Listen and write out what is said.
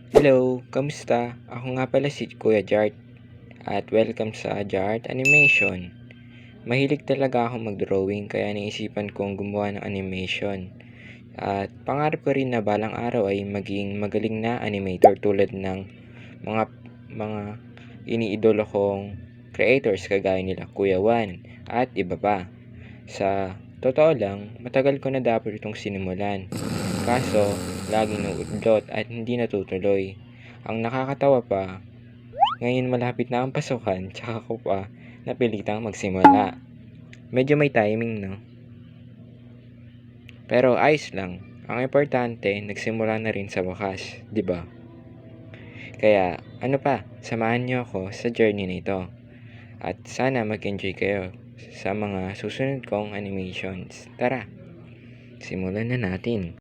Hello, kamusta? Ako nga pala si Kuya Jart at welcome sa Jart Animation. Mahilig talaga ako mag-drawing kaya naisipan kong gumawa ng animation. At pangarap ko rin na balang araw ay maging magaling na animator tulad ng mga mga iniidolo kong creators kagaya nila Kuya Juan at iba pa. Sa totoo lang, matagal ko na dapat itong sinimulan. Kaso, laging nauudlot at hindi natutuloy. Ang nakakatawa pa, ngayon malapit na ang pasukan, tsaka ko pa napilitang magsimula. Medyo may timing, no? Pero ayos lang. Ang importante, nagsimula na rin sa wakas, di ba? Kaya, ano pa, samahan niyo ako sa journey na ito. At sana mag-enjoy kayo sa mga susunod kong animations. Tara, simulan na natin.